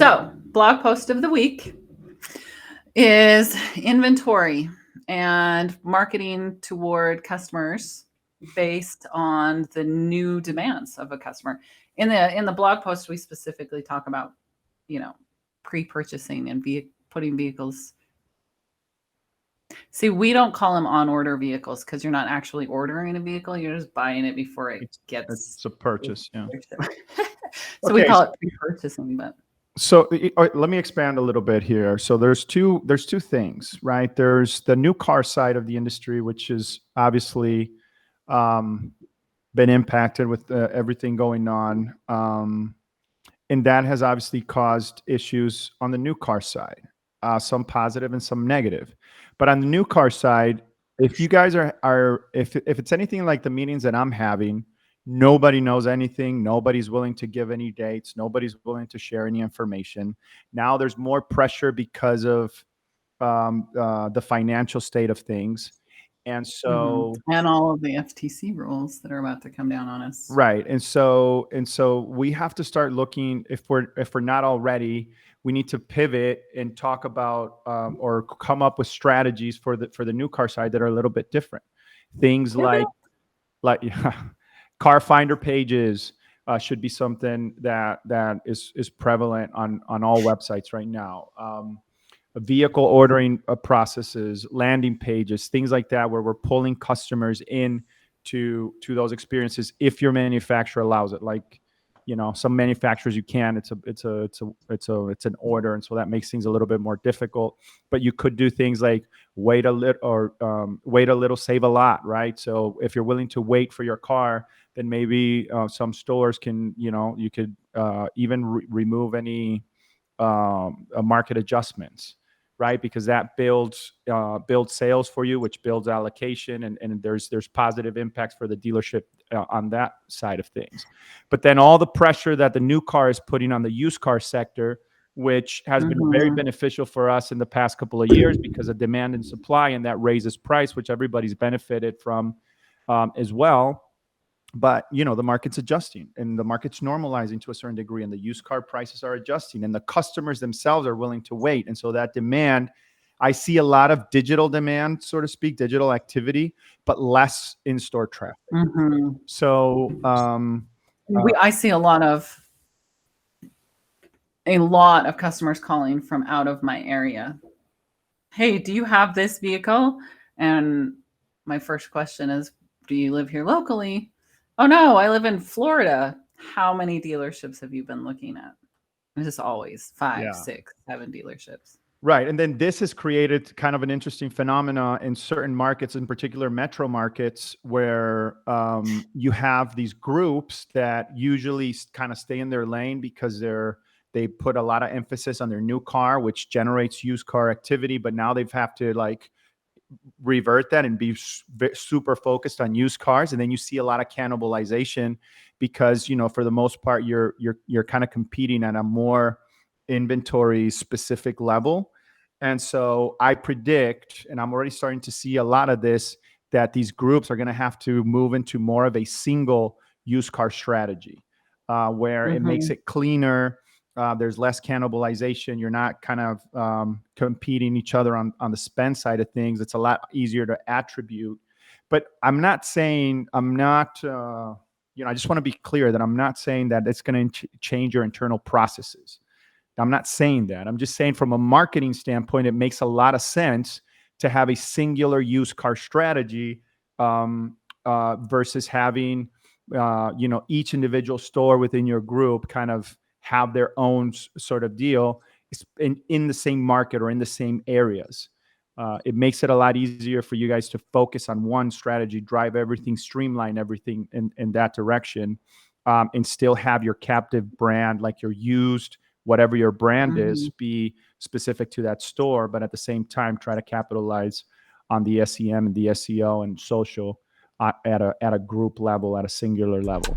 So, blog post of the week is inventory and marketing toward customers based on the new demands of a customer. In the blog post, we specifically talk about, pre-purchasing and putting vehicles. See, we don't call them on order vehicles because you're not actually ordering a vehicle; you're just buying it before it gets. It's a purchase, yeah. So we call it pre-purchasing, but. So let me expand a little bit here. So there's two things, right? There's the new car side of the industry, which is obviously been impacted with everything going on. And that has obviously caused issues on the new car side, some positive and some negative. But on the new car side, if you guys if it's anything like the meetings that I'm having, nobody knows anything. Nobody's willing to give any dates. Nobody's willing to share any information. Now there's more pressure because of the financial state of things. And so, and all of the FTC rules that are about to come down on us. Right. And so we have to start looking, if we're not already, we need to pivot and talk about or come up with strategies for the new car side that are a little bit different. Things like car finder pages should be something that is prevalent on all websites right now. Vehicle ordering processes, landing pages, things like that, where we're pulling customers in to those experiences if your manufacturer allows it. Like, some manufacturers you can. It's an order, and so that makes things a little bit more difficult. But you could do things like wait a little, save a lot, right? So if you're willing to wait for your car, then maybe some stores can, you could even remove any market adjustments, right? Because that builds sales for you, which builds allocation, and there's positive impacts for the dealership on that side of things. But then all the pressure that the new car is putting on the used car sector, which has been very beneficial for us in the past couple of years because of demand and supply, and that raises price, which everybody's benefited from as well. But the market's adjusting, and the market's normalizing to a certain degree, and the used car prices are adjusting, and the customers themselves are willing to wait. And so that demand, I see a lot of digital demand, so to speak, digital activity, but less in-store traffic. So I see a lot of customers calling from out of my area. Hey, do you have this vehicle? And my first question is, do you live here locally? Oh no, I live in Florida. How many dealerships have you been looking at? It's just always 5, 6, 7 dealerships. Right. And then this has created kind of an interesting phenomena in certain markets, in particular metro markets, where you have these groups that usually kind of stay in their lane because they put a lot of emphasis on their new car, which generates used car activity. But now they've have to revert that and be super focused on used cars. And then you see a lot of cannibalization because, for the most part, you're kind of competing at a more inventory specific level. And so I predict, and I'm already starting to see a lot of this, that these groups are going to have to move into more of a single used car strategy where it makes it cleaner. There's less cannibalization. You're not kind of competing each other on the spend side of things. It's a lot easier to attribute. But I'm not saying, I just want to be clear that I'm not saying that it's going to change your internal processes. I'm not saying that. I'm just saying from a marketing standpoint, it makes a lot of sense to have a singular used car strategy versus having, each individual store within your group kind of have their own sort of deal in the same market or in the same areas. It makes it a lot easier for you guys to focus on one strategy, drive everything, streamline everything in that direction, and still have your captive brand, like your used, whatever your brand is, be specific to that store, but at the same time, try to capitalize on the SEM and the SEO and social at a group level, at a singular level.